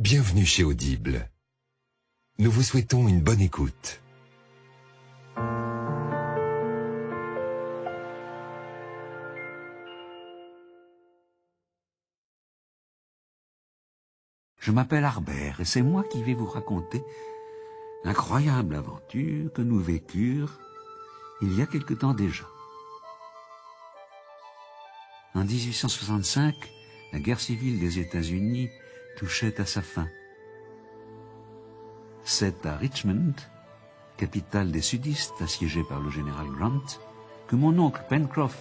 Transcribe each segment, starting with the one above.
Bienvenue chez Audible. Nous vous souhaitons une bonne écoute. Je m'appelle Harbert et c'est moi qui vais vous raconter l'incroyable aventure que nous vécûmes il y a quelque temps déjà. En 1865, la guerre civile des États-Unis touchait à sa fin. C'est à Richmond, capitale des sudistes assiégée par le général Grant, que mon oncle Pencroff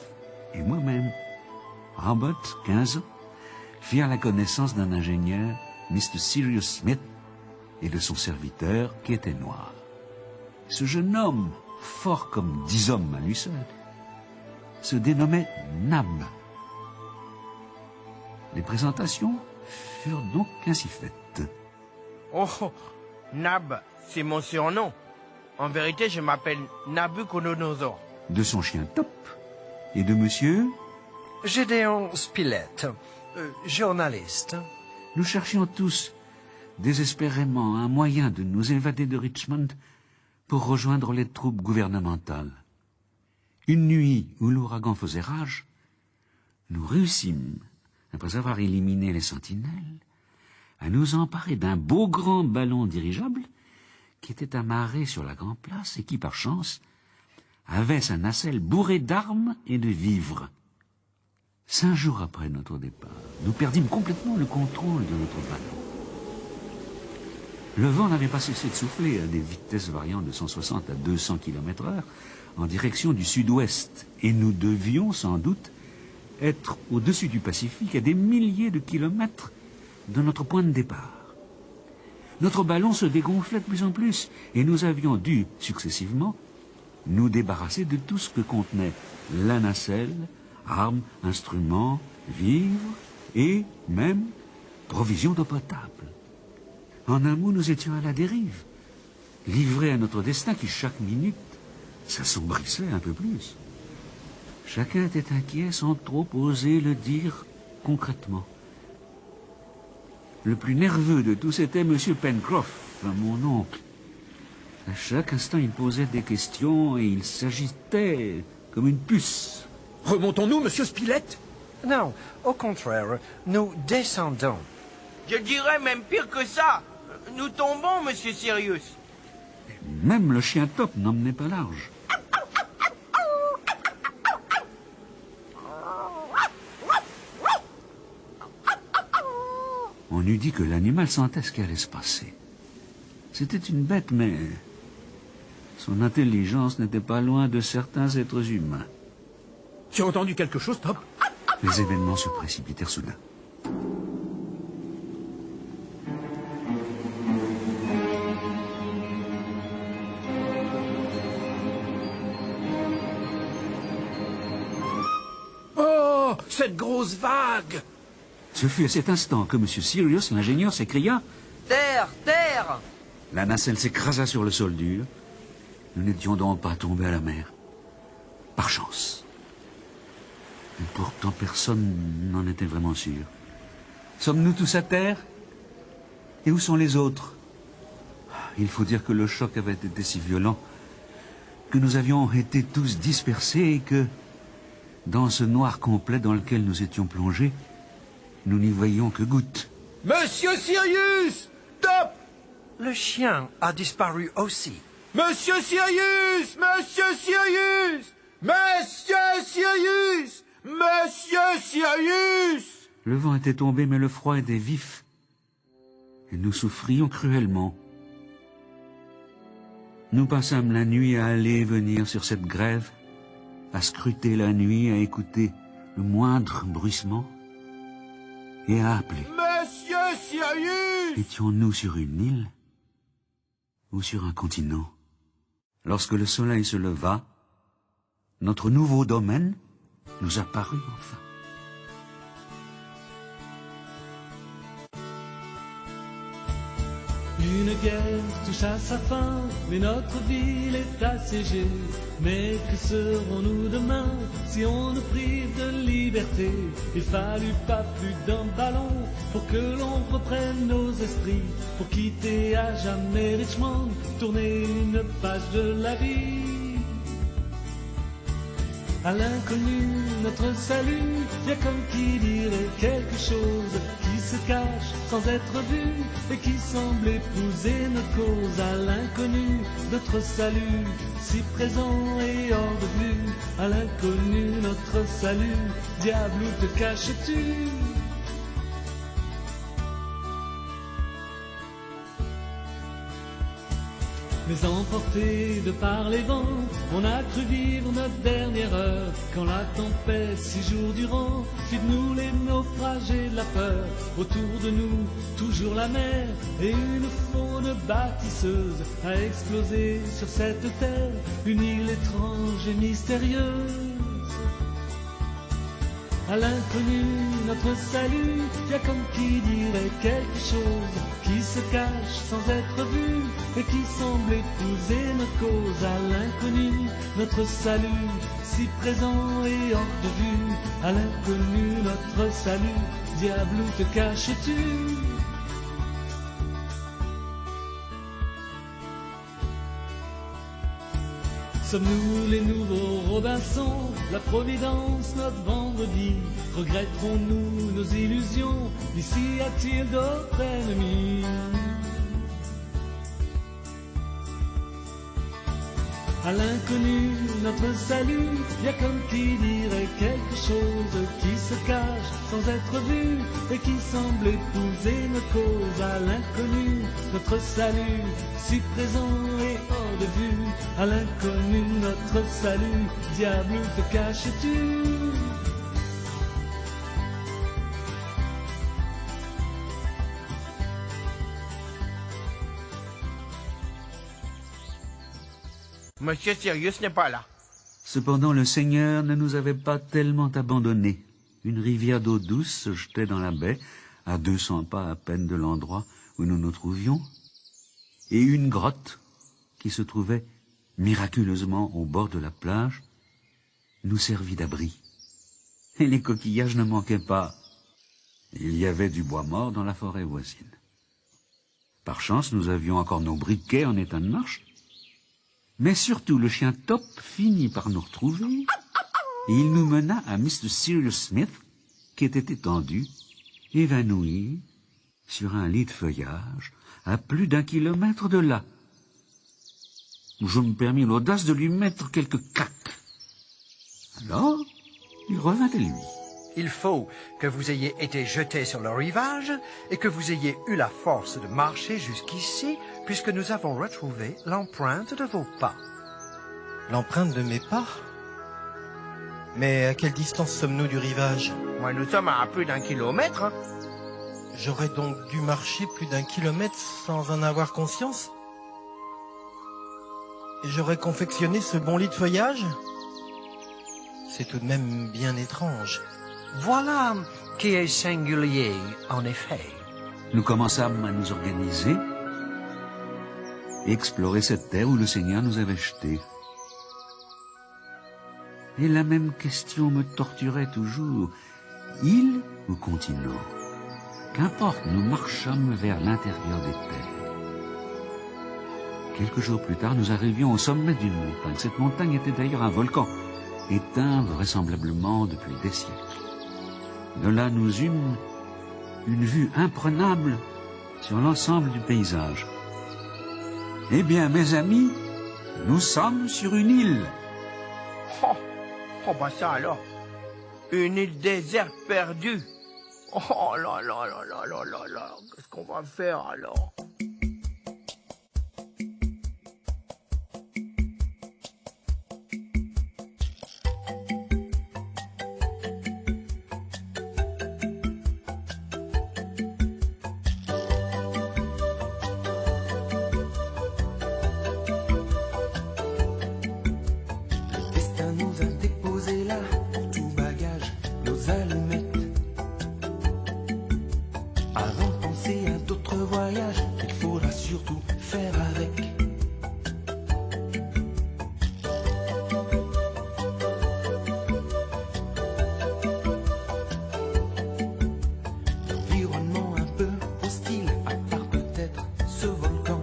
et moi-même, Robert, 15 ans, firent la connaissance d'un ingénieur, Mr. Cyrus Smith, et de son serviteur qui était noir. Ce jeune homme, fort comme 10 hommes à lui seul, se dénommait Nab. Les présentations furent donc ainsi faites. Oh, Nab, c'est mon surnom. En vérité, je m'appelle Nabucodonosor. De son chien Top et de monsieur... Gédéon Spilett, journaliste. Nous cherchions tous désespérément un moyen de nous évader de Richmond pour rejoindre les troupes gouvernementales. Une nuit où l'ouragan faisait rage, nous réussîmes, après avoir éliminé les sentinelles, à nous emparer d'un beau grand ballon dirigeable qui était amarré sur la grande place et qui, par chance, avait sa nacelle bourrée d'armes et de vivres. 5 jours après notre départ, nous perdîmes complètement le contrôle de notre ballon. Le vent n'avait pas cessé de souffler à des vitesses variant de 160 à 200 km/h en direction du sud-ouest, et nous devions sans doute être au-dessus du Pacifique à des milliers de kilomètres de notre point de départ. Notre ballon se dégonflait de plus en plus, et nous avions dû, successivement, nous débarrasser de tout ce que contenait la nacelle, armes, instruments, vivres et même provisions d'eau potable. En un mot, nous étions à la dérive, livrés à notre destin qui, chaque minute, s'assombrissait un peu plus. Chacun était inquiet sans trop oser le dire concrètement. Le plus nerveux de tous était M. Pencroff, mon oncle. À chaque instant, il posait des questions et il s'agitait comme une puce. Remontons-nous, monsieur Spilett? Non, au contraire, nous descendons. Je dirais même pire que ça. Nous tombons, monsieur Sirius. Même le chien Top n'emmenait pas large. On eût dit que l'animal sentait ce qui allait se passer. C'était une bête, mais son intelligence n'était pas loin de certains êtres humains. Tu as entendu quelque chose, Top? Les événements se précipitèrent soudain. Oh, cette grosse vague! Ce fut à cet instant que M. Sirius, l'ingénieur, s'écria « Terre, terre !» La nacelle s'écrasa sur le sol dur. Nous n'étions donc pas tombés à la mer. Par chance. Et pourtant, personne n'en était vraiment sûr. Sommes-nous tous à terre? Et où sont les autres? Il faut dire que le choc avait été si violent que nous avions été tous dispersés et que, dans ce noir complet dans lequel nous étions plongés, nous n'y voyions que gouttes. Monsieur Sirius! Top! Le chien a disparu aussi. Monsieur Sirius! Monsieur Sirius! Monsieur Sirius! Monsieur Sirius! Le vent était tombé, mais le froid était vif. Et nous souffrions cruellement. Nous passâmes la nuit à aller et venir sur cette grève, à scruter la nuit, à écouter le moindre bruissement et à appeler. Monsieur Sirius! Étions-nous sur une île ou sur un continent? Lorsque le soleil se leva, notre nouveau domaine nous apparut enfin. Une guerre touche à sa fin, mais notre ville est assiégée. Mais que serons-nous demain si on nous prive de liberté? Il fallut pas plus d'un ballon pour que l'on reprenne nos esprits, pour quitter à jamais Richmond, tourner une page de la vie. À l'inconnu, notre salut, y a comme qui dirait quelque chose qui se cache sans être vu et qui semble épouser notre cause. À l'inconnu, notre salut, si présent et hors de vue. À l'inconnu, notre salut, diable où te caches-tu? Mais emportés de par les vents, on a cru vivre notre dernière heure. Quand la tempête, 6 jours durant, fit de nous les naufragés de la peur. Autour de nous, toujours la mer, et une faune bâtisseuse a explosé sur cette terre, une île étrange et mystérieuse. À l'inconnu, notre salut, y a comme qui dirait quelque chose qui se cache sans être vu et qui semble épouser notre cause. À l'inconnu, notre salut, si présent et hors de vue. À l'inconnu, notre salut, diable où te caches-tu? Sommes-nous les nouveaux Robinson, la Providence notre vendredi? Regretterons-nous nos illusions? Ici a-t-il d'autres ennemis? À l'inconnu, notre salut, y a comme qui dirait quelque chose qui se cache sans être vu et qui semble épouser notre cause. À l'inconnu, notre salut, si présent et hors de vue. À l'inconnu, notre salut, diable où te caches-tu? Monsieur Sirius n'est pas là. Cependant, le Seigneur ne nous avait pas tellement abandonnés. Une rivière d'eau douce se jetait dans la baie, à 200 pas à peine de l'endroit où nous nous trouvions, et une grotte qui se trouvait miraculeusement au bord de la plage nous servit d'abri. Et les coquillages ne manquaient pas. Il y avait du bois mort dans la forêt voisine. Par chance, nous avions encore nos briquets en état de marche. Mais surtout, le chien Top finit par nous retrouver et il nous mena à Mr. Sirius Smith, qui était étendu, évanoui, sur un lit de feuillage, à plus d'1 kilomètre de là. Je me permis l'audace de lui mettre quelques claques. Alors, il revint à lui. Il faut que vous ayez été jeté sur le rivage et que vous ayez eu la force de marcher jusqu'ici, puisque nous avons retrouvé l'empreinte de vos pas. L'empreinte de mes pas? Mais à quelle distance sommes-nous du rivage? Moi, nous sommes à plus d'1 kilomètre. Hein. J'aurais donc dû marcher plus d'1 kilomètre sans en avoir conscience? Et j'aurais confectionné ce bon lit de feuillage? C'est tout de même bien étrange. Voilà qui est singulier, en effet. Nous commençâmes à nous organiser et explorer cette terre où le Seigneur nous avait jetés. Et la même question me torturait toujours. Île ou continent? Qu'importe, nous marchâmes vers l'intérieur des terres. Quelques jours plus tard, nous arrivions au sommet d'une montagne. Cette montagne était d'ailleurs un volcan, éteint vraisemblablement depuis des siècles. De là, nous eûmes une vue imprenable sur l'ensemble du paysage. Eh bien, mes amis, nous sommes sur une île. Oh, bah ça alors. Une île déserte perdue. Oh là là là là là là là. Qu'est-ce qu'on va faire alors? surtout faire avec. L'environnement un peu hostile, à part peut-être ce volcan.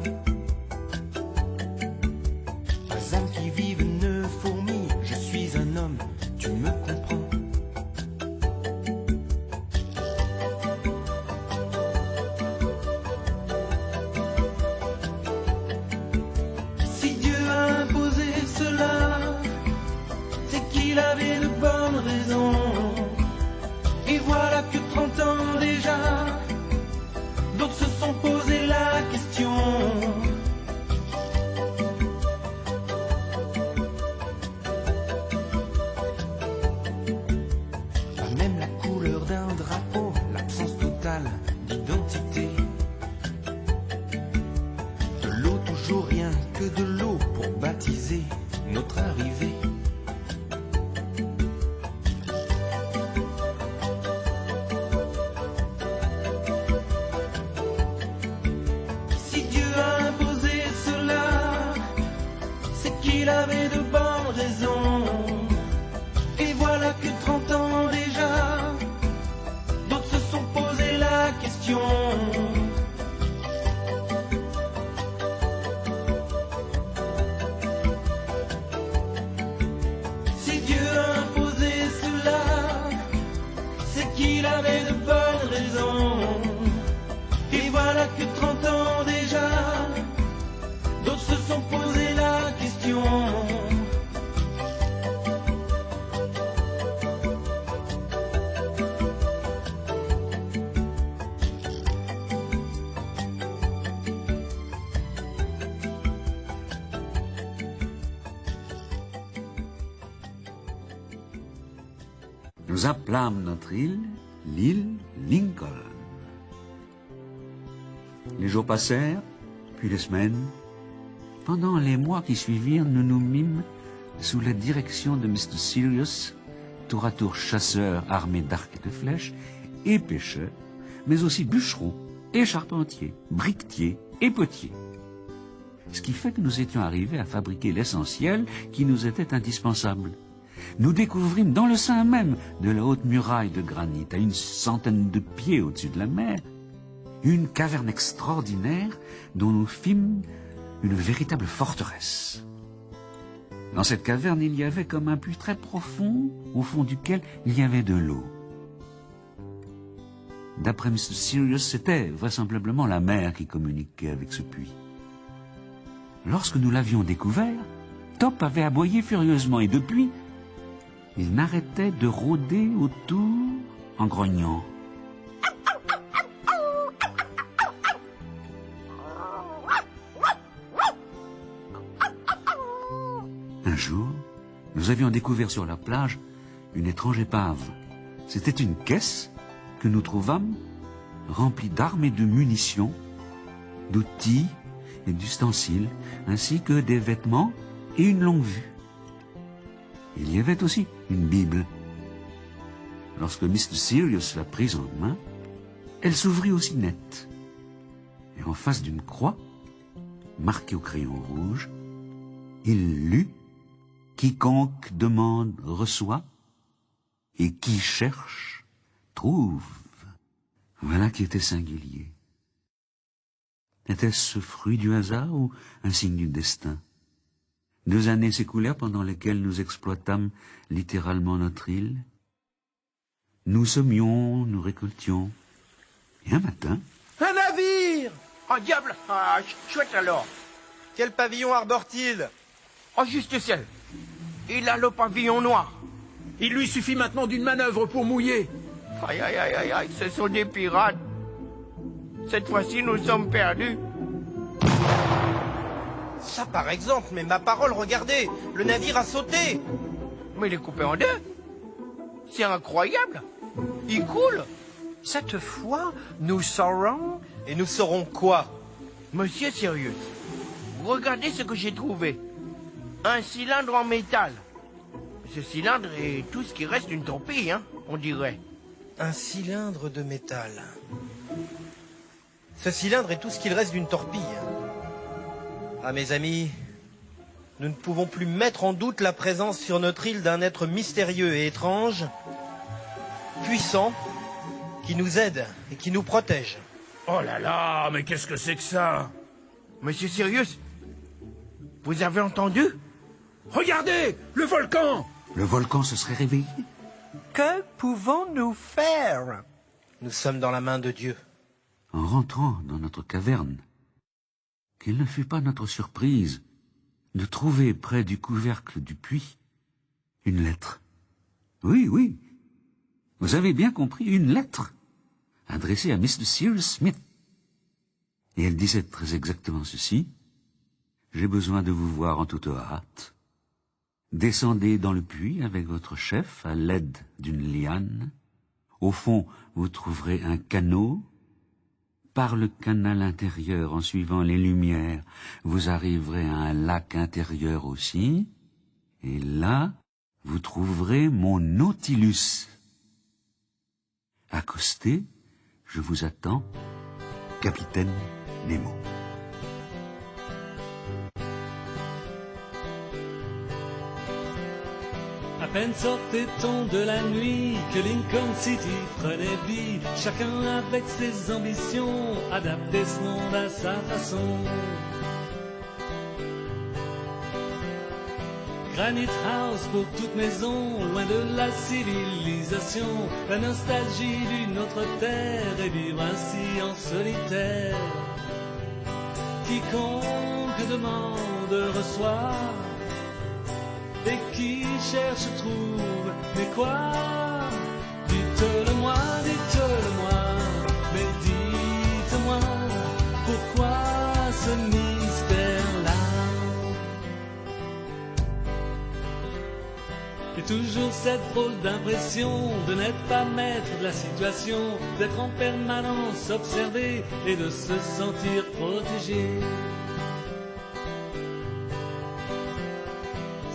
Pas âme qui vive ne fourmille, je suis un homme, tu me comprends. Si Dieu a imposé cela, c'est qu'il avait de bonnes raisons. Et voilà que 30 ans déjà, d'autres se sont posé la question. Pas même la couleur d'un drapeau, l'absence totale d'identité. De l'eau, toujours rien que de l'eau pour baptiser notre arrivée. Si Dieu a imposé cela, c'est qu'il avait de bonnes raisons. Et voilà que 30 ans déjà, d'autres se sont posé la question. Si Dieu a imposé cela, c'est qu'il avait de bonnes raisons. Et voilà que 30 ans déjà, d'autres se sont posé la question. Nous appelâmes notre île l'île Lincoln. Les jours passèrent, puis les semaines. Pendant les mois qui suivirent, nous nous mîmes sous la direction de Mr. Sirius, tour à tour chasseur armé d'arcs et de flèches, et pêcheur, mais aussi bûcheron et charpentier, briquetier et potier. Ce qui fait que nous étions arrivés à fabriquer l'essentiel qui nous était indispensable. Nous découvrîmes dans le sein même de la haute muraille de granit, à une centaine de pieds au-dessus de la mer, une caverne extraordinaire dont nous fîmes une véritable forteresse. Dans cette caverne, il y avait comme un puits très profond, au fond duquel il y avait de l'eau. D'après Mr. Sirius, c'était vraisemblablement la mer qui communiquait avec ce puits. Lorsque nous l'avions découvert, Top avait aboyé furieusement et depuis, il n'arrêtait de rôder autour en grognant. Un jour, nous avions découvert sur la plage une étrange épave. C'était une caisse que nous trouvâmes remplie d'armes et de munitions, d'outils et d'ustensiles, ainsi que des vêtements et une longue vue. Il y avait aussi une Bible. Lorsque Mr. Sirius la prit en main, elle s'ouvrit aussi net. Et en face d'une croix, marquée au crayon rouge, il lut « Quiconque demande reçoit, et qui cherche trouve ». Voilà qui était singulier. Était-ce ce fruit du hasard ou un signe du destin? 2 années s'écoulèrent pendant lesquelles nous exploitâmes littéralement notre île. Nous semions, nous récoltions. Et un matin... Un navire! Oh, diable! Ah, chouette alors! Quel pavillon arbore-t-il? Oh, juste ciel! Il a le pavillon noir! Il lui suffit maintenant d'une manœuvre pour mouiller. Aïe, aïe, aïe, aïe, aïe, ce sont des pirates! Cette fois-ci, nous sommes perdus! Ça par exemple, mais ma parole, regardez, le navire a sauté. Mais il est coupé en 2! C'est incroyable! Il coule! Cette fois, nous saurons... Et nous saurons quoi? Monsieur Sirius, regardez ce que j'ai trouvé. Un cylindre en métal. Ce cylindre est tout ce qui reste d'une torpille, hein, on dirait. Un cylindre de métal. Ce cylindre est tout ce qu'il reste d'une torpille. Ah, mes amis, nous ne pouvons plus mettre en doute la présence sur notre île d'un être mystérieux et étrange, puissant, qui nous aide et qui nous protège. Oh là là, mais qu'est-ce que c'est que ça? Monsieur Sirius, vous avez entendu? Regardez, le volcan! Le volcan se serait réveillé. Que pouvons-nous faire? Nous sommes dans la main de Dieu. En rentrant dans notre caverne, quelle ne fut pas notre surprise de trouver près du couvercle du puits une lettre. Oui, oui, vous avez bien compris, une lettre adressée à Mr. Cyrus Smith. Et elle disait très exactement ceci: j'ai besoin de vous voir en toute hâte. Descendez dans le puits avec votre chef à l'aide d'une liane. Au fond, vous trouverez un canot. Par le canal intérieur, en suivant les lumières, vous arriverez à un lac intérieur aussi. Et là, vous trouverez mon Nautilus. Accostez, je vous attends, Capitaine Nemo. À peine sortait-on de la nuit que Lincoln City prenait vie, chacun avec ses ambitions, adapter ce monde à sa façon. Granite House pour toute maison, loin de la civilisation, la nostalgie d'une autre terre et vivre ainsi en solitaire. Quiconque demande reçoit, et qui cherche trouve, mais quoi? Dites-le-moi, mais dites-moi, pourquoi ce mystère-là? Et toujours cette drôle d'impression de n'être pas maître de la situation, d'être en permanence observé et de se sentir protégé.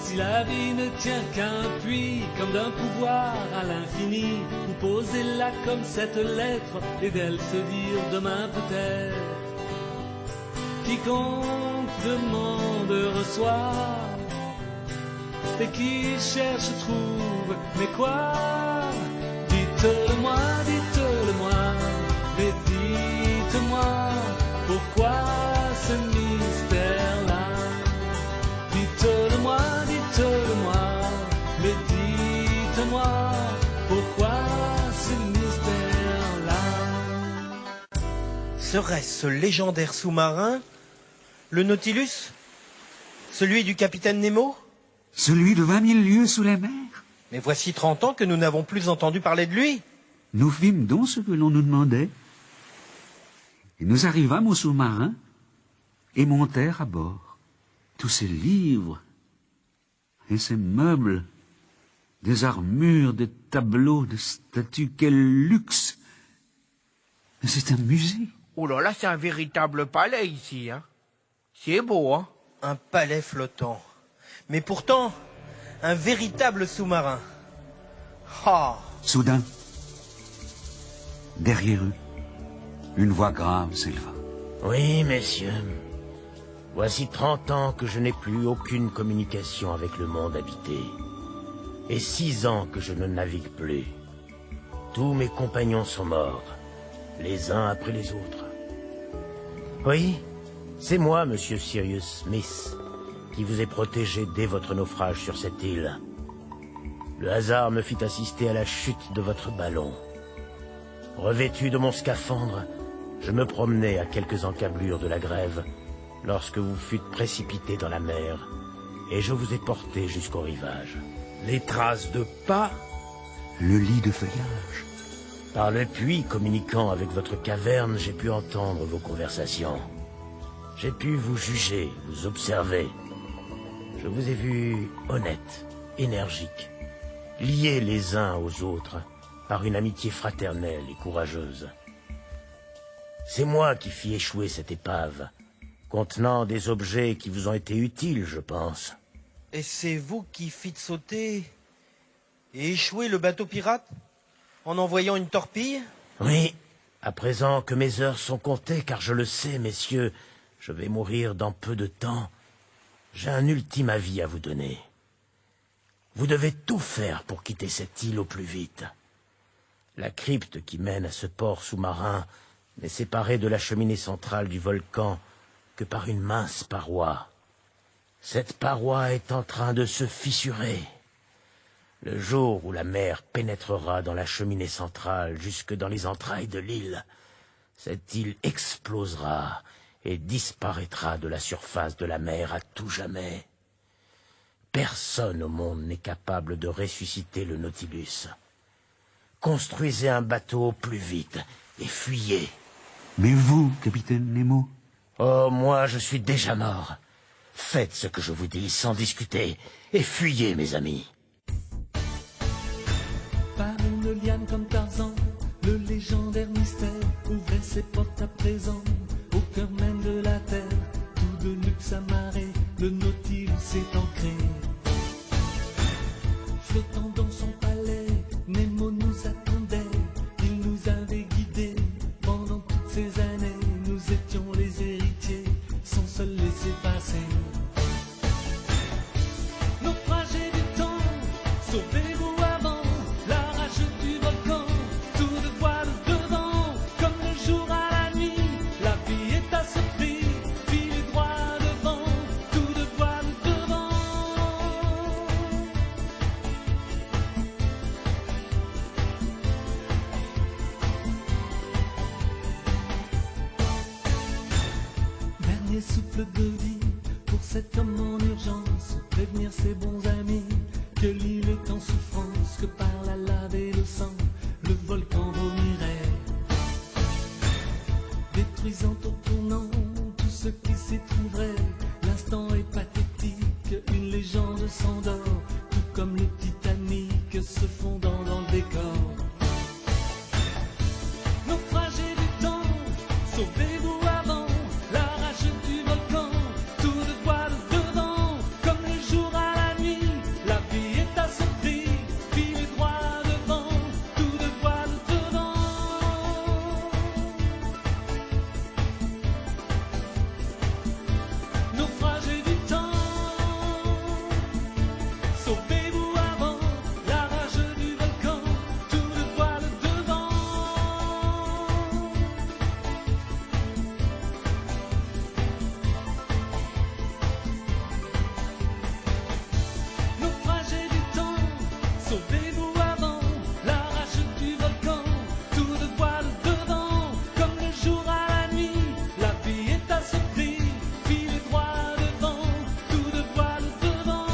Si la vie ne tient qu'un puits, comme d'un pouvoir à l'infini, vous posez-la comme cette lettre, et d'elle se dire demain peut-être. Quiconque demande reçoit, et qui cherche trouve, mais quoi? Dites-le-moi, mais dites-moi, pourquoi ce mystère-là? Dites-le-moi, mais dites-moi, pourquoi ce mystère-là? Serait-ce ce légendaire sous-marin, le Nautilus? Celui du capitaine Nemo? Celui de 20 000 lieues sous les mers? Mais voici 30 ans que nous n'avons plus entendu parler de lui. Nous fîmes donc ce que l'on nous demandait. Et nous arrivâmes au sous-marin et montèrent à bord. Tous ces livres et ces meubles, des armures, des tableaux, des statues, quel luxe! Mais c'est un musée. Oh là là, c'est un véritable palais ici, hein. C'est beau, hein. Un palais flottant. Mais pourtant, un véritable sous-marin. Ah! Soudain, derrière eux, une voix grave s'éleva. Oui, messieurs. Voici 30 ans que je n'ai plus aucune communication avec le monde habité. Et 6 ans que je ne navigue plus. Tous mes compagnons sont morts, les uns après les autres. Oui, c'est moi, monsieur Cyrus Smith, qui vous ai protégé dès votre naufrage sur cette île. Le hasard me fit assister à la chute de votre ballon. Revêtu de mon scaphandre, je me promenais à quelques encablures de la grève lorsque vous fûtes précipité dans la mer, et je vous ai porté jusqu'au rivage. Les traces de pas? Le lit de feuillage. Par le puits communiquant avec votre caverne, j'ai pu entendre vos conversations. J'ai pu vous juger, vous observer. Je vous ai vu honnête, énergique, liés les uns aux autres par une amitié fraternelle et courageuse. C'est moi qui fis échouer cette épave, contenant des objets qui vous ont été utiles, je pense. Et c'est vous qui fîtes sauter et échouer le bateau pirate en envoyant une torpille? Oui, à présent que mes heures sont comptées, car je le sais, messieurs, Je vais mourir dans peu de temps. J'ai un ultime avis à vous donner. Vous devez tout faire pour quitter cette île au plus vite. La crypte qui mène à ce port sous-marin n'est séparée de la cheminée centrale du volcan que par une mince paroi. Cette paroi est en train de se fissurer. Le jour où la mer pénétrera dans la cheminée centrale jusque dans les entrailles de l'île, cette île explosera et disparaîtra de la surface de la mer à tout jamais. Personne au monde n'est capable de ressusciter le Nautilus. Construisez un bateau au plus vite et fuyez. Mais vous, capitaine Nemo? Oh, moi, je suis déjà mort. Faites ce que je vous dis sans discuter et fuyez, mes amis. Par une liane comme Tarzan, le légendaire mystère ouvrait ses portes à présent. Au cœur même de la terre, tout de luxe amarré, le Nautilus s'est ancré. Flottant dans son palais, Nemo nous attendait. Il nous avait guidés pendant toutes ces années. Nous étions les héritiers, sans se laisser passer. Naufragés du temps, sauvez-vous avant la rage du volcan. Tout de voile devant, comme le jour à la nuit. La vie est à ce prix, filez droit devant. Tout de voile devant. Dernier souffle de vie pour cet homme en urgence. Prévenir ses bons amis que l'île est en souffrance, que par la lave et le sang, le volcan vomirait, détruisant au tournant tout ce qui s'y trouverait. L'instant est pathétique, une légende s'endort, tout comme le Titanic se fondant dans le décor. Naufragés du temps, sauvez-vous avant la rage du volcan. Tout de voile devant, comme le jour à la nuit. La vie est à ce prix, filez droit devant. Tout de voile devant. Naufragés du temps, sauvez-vous avant la rage du volcan. Tout de voile devant. Naufragés du temps, sauvez-vous avant la rage du volcan. Tout de voile devant, comme le jour à la nuit. La vie est à ce prix, filez droit devant. Tout de voile devant.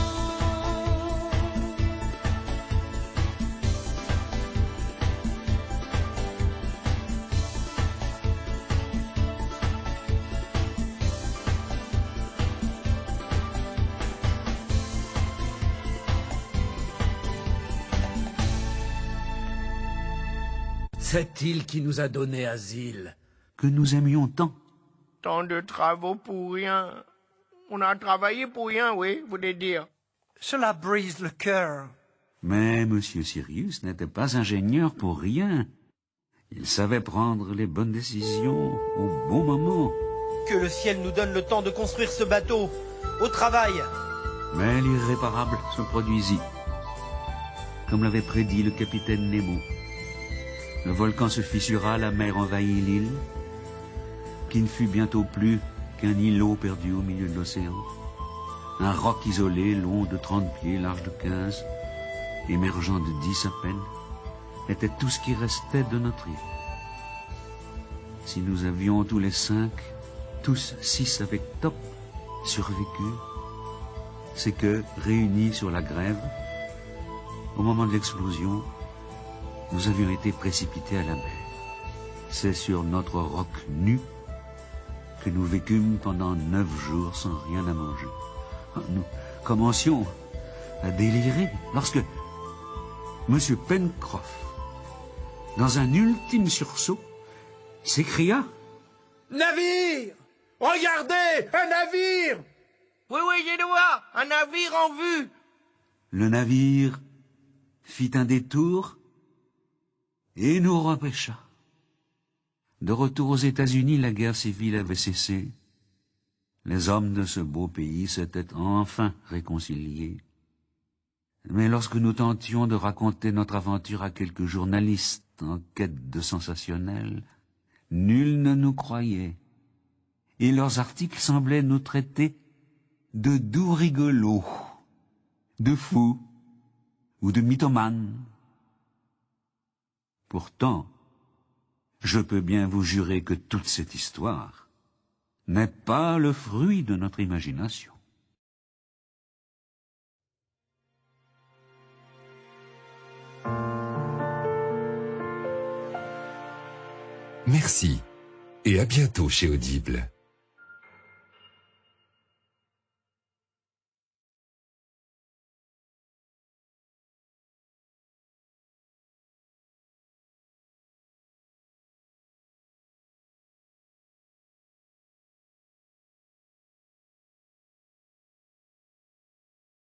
Cette île qui nous a donné asile. Que nous aimions tant. Tant de travaux pour rien. On a travaillé pour rien, oui, vous voulez dire. Cela brise le cœur. Mais Monsieur Sirius n'était pas ingénieur pour rien. Il savait prendre les bonnes décisions au bon moment. Que le ciel nous donne le temps de construire ce bateau. Au travail. Mais l'irréparable se produisit. Comme l'avait prédit le capitaine Nemo. Le volcan se fissura, la mer envahit l'île, qui ne fut bientôt plus qu'un îlot perdu au milieu de l'océan. Un roc isolé, long de 30 pieds, large de 15, émergeant de 10 à peine, était tout ce qui restait de notre île. Si nous avions tous les 5, tous 6 avec Top, survécu, c'est que, réunis sur la grève, au moment de l'explosion, nous avions été précipités à la mer. C'est sur notre roc nu que nous vécûmes pendant 9 jours sans rien à manger. Nous commencions à délirer lorsque M. Pencroff, dans un ultime sursaut, s'écria « Navire! Regardez! Un navire! » Oui, oui, j'ai le voir. Un navire en vue. Le navire fit un détour et nous repêcha. De retour aux États-Unis, la guerre civile avait cessé Les hommes de ce beau pays s'étaient enfin réconciliés. Mais lorsque nous tentions de raconter notre aventure à quelques journalistes en quête de sensationnel, nul ne nous croyait, et leurs articles semblaient nous traiter de doux rigolos, de fous ou de mythomanes. Pourtant, je peux bien vous jurer que toute cette histoire n'est pas le fruit de notre imagination. Merci et à bientôt chez Audible.